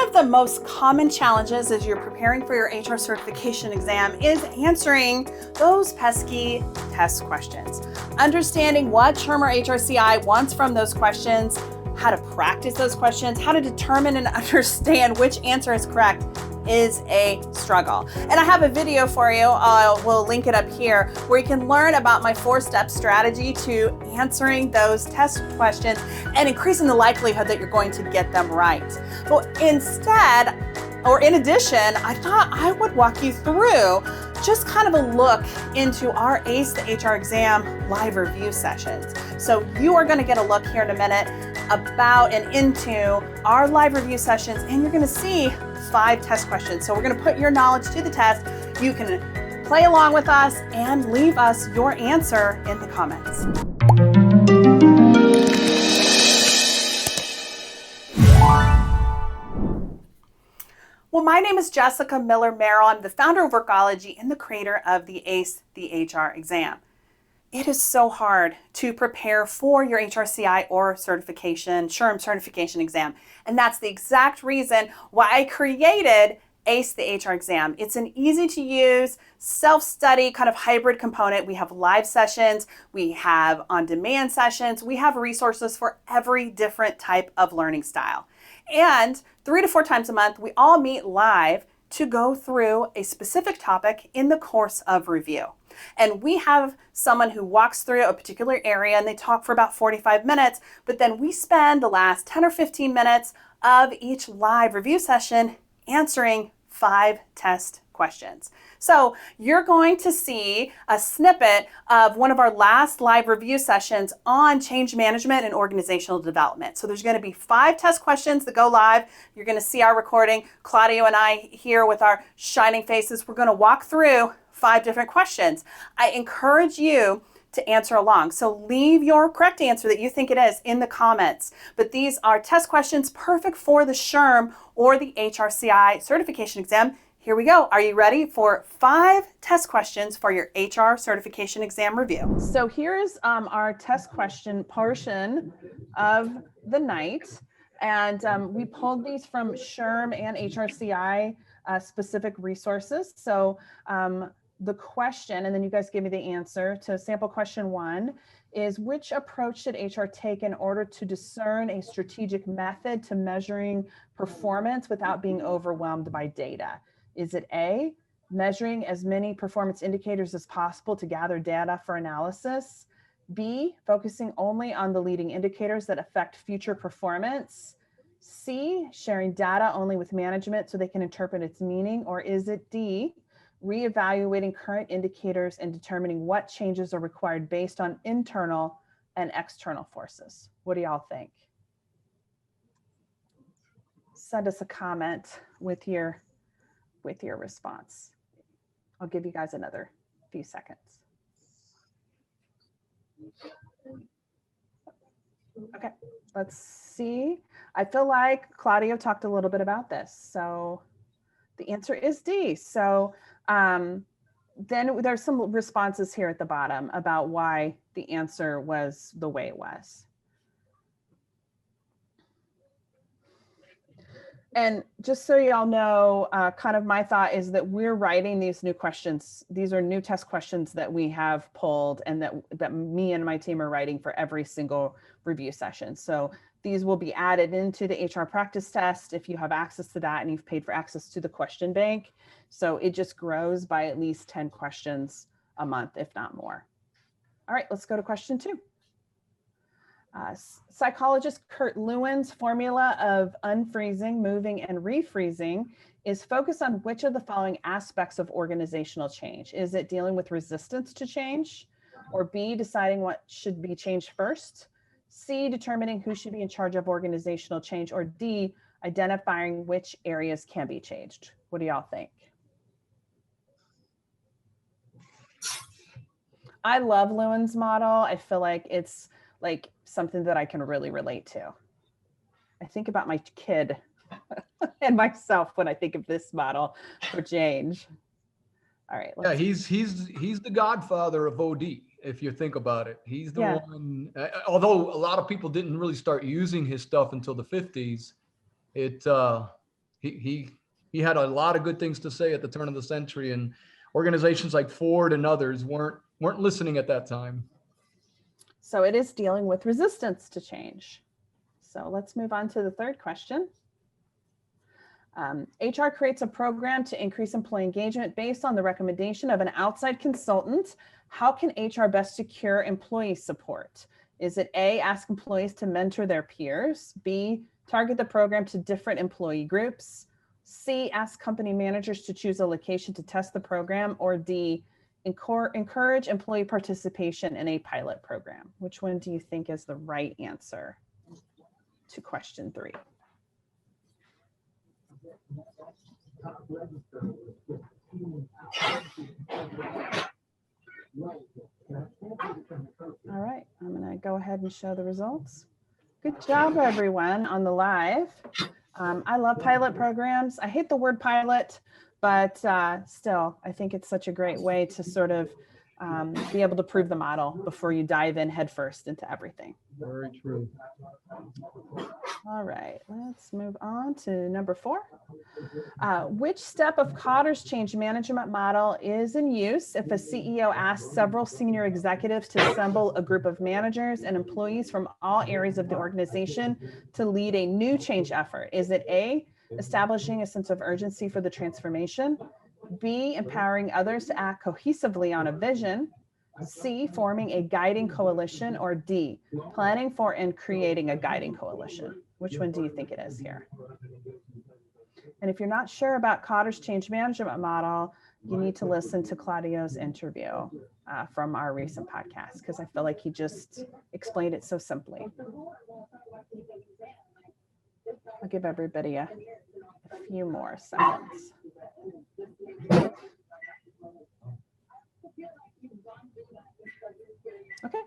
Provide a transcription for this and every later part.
of the most common challenges as you're preparing for your HR certification exam is answering those pesky test questions. Understanding what SHRM or HRCI wants from those questions, how to practice those questions, how to determine and understand which answer is correct is a struggle. And I have a video for you, we'll link it up here, where you can learn about my 4-step strategy to answering those test questions and increasing the likelihood that you're going to get them right. But instead, or in addition, I thought I would walk you through just kind of a look into our ACE the HR exam live review sessions. So you are going to get a look here in a minute about and into our live review sessions, and you're going to see 5 test questions. So we're going to put your knowledge to the test. You can play along with us and leave us your answer in the comments. Well, my name is Jessica Miller Merrell. I'm the founder of Workology and the creator of the ACE the HR exam. It is so hard to prepare for your HRCI or certification, SHRM certification exam. And that's the exact reason why I created ACE the HR exam. It's an easy to use, self-study kind of hybrid component. We have live sessions, we have on-demand sessions, we have resources for every different type of learning style. And 3 to 4 times a month, we all meet live to go through a specific topic in the course of review. And we have someone who walks through a particular area and they talk for about 45 minutes, but then we spend the last 10 or 15 minutes of each live review session answering 5 test questions. So you're going to see a snippet of one of our last live review sessions on change management and organizational development. So there's going to be 5 test questions that go live. You're going to see our recording. Claudio and I here with our shining faces, we're going to walk through 5 different questions. I encourage you to answer along. So leave your correct answer that you think it is in the comments. But these are test questions perfect for the SHRM or the HRCI certification exam. Here we go. Are you ready for 5 test questions for your HR certification exam review? So here's our test question portion of the night. And we pulled these from SHRM and HRCI specific resources. So the question, and then you guys give me the answer to sample question 1, is which approach should HR take in order to discern a strategic method to measuring performance without being overwhelmed by data? Is it A, measuring as many performance indicators as possible to gather data for analysis? B, focusing only on the leading indicators that affect future performance? C, sharing data only with management so they can interpret its meaning? Or is it D, reevaluating current indicators and determining what changes are required based on internal and external forces? What do y'all think? Send us a comment with your response. I'll give you guys another few seconds. Okay, let's see. I feel like Claudio talked a little bit about this. So the answer is D. So then there's some responses here at the bottom about why the answer was the way it was. And just so y'all know, kind of my thought is that we're writing these new questions. These are new test questions that we have pulled and that me and my team are writing for every single review session. So these will be added into the HR practice test if you have access to that and you've paid for access to the question bank. So it just grows by at least 10 questions a month, if not more. All right, let's go to question 2. Psychologist Kurt Lewin's formula of unfreezing, moving, and refreezing is focused on which of the following aspects of organizational change? Is it dealing with resistance to change? Or B, deciding what should be changed first? C, determining who should be in charge of organizational change? Or D, identifying which areas can be changed? What do y'all think? I love Lewin's model. I feel like it's like something that I can really relate to. I think about my kid and myself when I think of this model for change. All right. Yeah, he's the godfather of OD, if you think about it. He's the one, although a lot of people didn't really start using his stuff until the 50s, He had a lot of good things to say at the turn of the century, and organizations like Ford and others weren't listening at that time. So it is dealing with resistance to change. So let's move on to the third question. HR creates a program to increase employee engagement based on the recommendation of an outside consultant. How can HR best secure employee support? Is it A, ask employees to mentor their peers? B, target the program to different employee groups? C, ask company managers to choose a location to test the program? Or D, encourage employee participation in a pilot program? Which one do you think is the right answer to question 3? All right, I'm going to go ahead and show the results. Good job, everyone, on the live. I love pilot programs. I hate the word pilot, but still, I think it's such a great way to sort of be able to prove the model before you dive in headfirst into everything. Very true. All right, let's move on to number 4. Which step of Kotter's change management model is in use if a CEO asks several senior executives to assemble a group of managers and employees from all areas of the organization to lead a new change effort? Is it A, establishing a sense of urgency for the transformation? B, empowering others to act cohesively on a vision? C, forming a guiding coalition? Or D, planning for and creating a guiding coalition? Which one do you think it is here? And if you're not sure about Kotter's change management model, you need to listen to Claudio's interview from our recent podcast, because I feel like he just explained it so simply. I'll give everybody a few more seconds. Okay,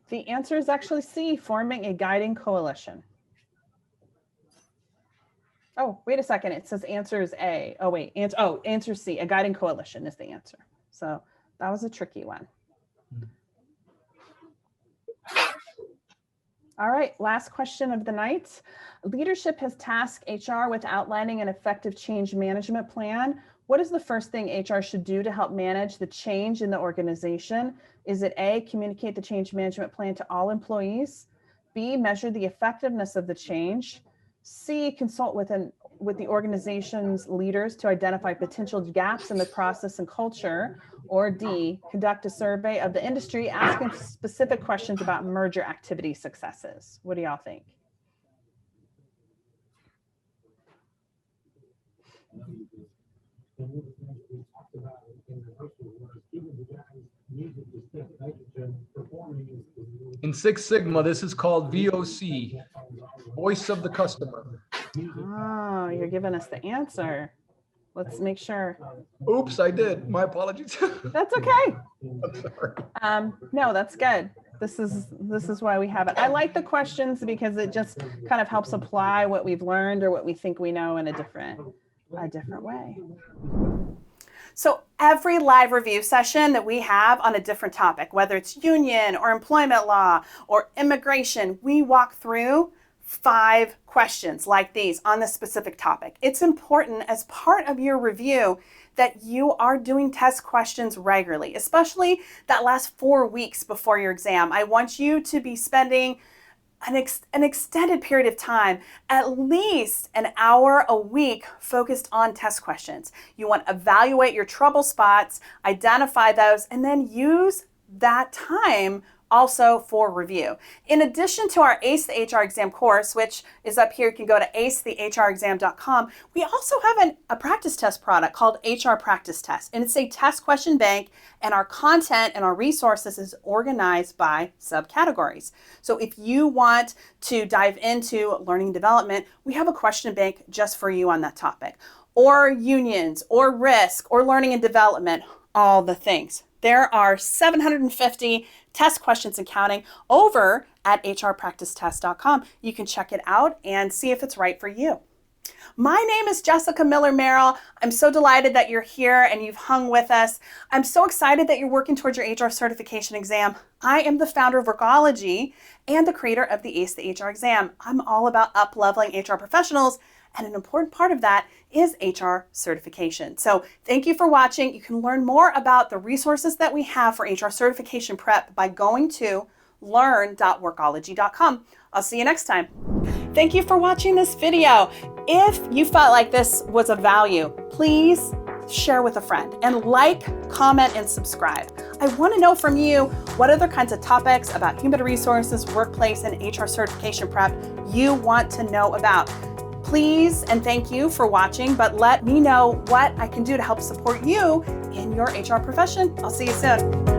the answer is actually C, forming a guiding coalition. Oh, wait a second. It says answer is A. Oh, wait. Answer C. A guiding coalition is the answer. So that was a tricky one. All right. Last question of the night. Leadership has tasked HR with outlining an effective change management plan. What is the first thing HR should do to help manage the change in the organization? Is it A, communicate the change management plan to all employees? B, measure the effectiveness of the change? C, consult with the organization's leaders to identify potential gaps in the process and culture? Or D, conduct a survey of the industry asking specific questions about merger activity successes? What do y'all think? In Six Sigma, this is called VOC, voice of the customer. Oh, you're giving us the answer. Let's make sure. Oops, I did. My apologies. That's okay. I'm sorry. No, that's good. This is why we have it. I like the questions because it just kind of helps apply what we've learned or what we think we know in a different way. So every live review session that we have on a different topic, whether it's union or employment law or immigration, we walk through 5 questions like these on this specific topic. It's important as part of your review that you are doing test questions regularly, especially that last 4 weeks before your exam. I want you to be spending an extended period of time, at least an hour a week, focused on test questions. You want to evaluate your trouble spots, identify those, and then use that time also for review. In addition to our ACE the HR exam course, which is up here, you can go to acethehrexam.com. We also have a practice test product called HR Practice Test, and it's a test question bank, and our content and our resources is organized by subcategories. So if you want to dive into learning development, we have a question bank just for you on that topic, or unions, or risk, or learning and development, all the things. There are 750 test questions and counting over at hrpracticetest.com. You can check it out and see if it's right for you. My name is Jessica Miller Merrell. I'm so delighted that you're here and you've hung with us. I'm so excited that you're working towards your HR certification exam. I am the founder of Workology and the creator of the ACE the HR exam. I'm all about up-leveling HR professionals And an important part of that is HR certification. So thank you for watching. You can learn more about the resources that we have for HR certification prep by going to learn.workology.com. I'll see you next time. Thank you for watching this video. If you felt like this was of value, please share with a friend and like, comment, and subscribe. I want to know from you what other kinds of topics about human resources, workplace, and HR certification prep you want to know about. Please and thank you for watching, but let me know what I can do to help support you in your HR profession. I'll see you soon.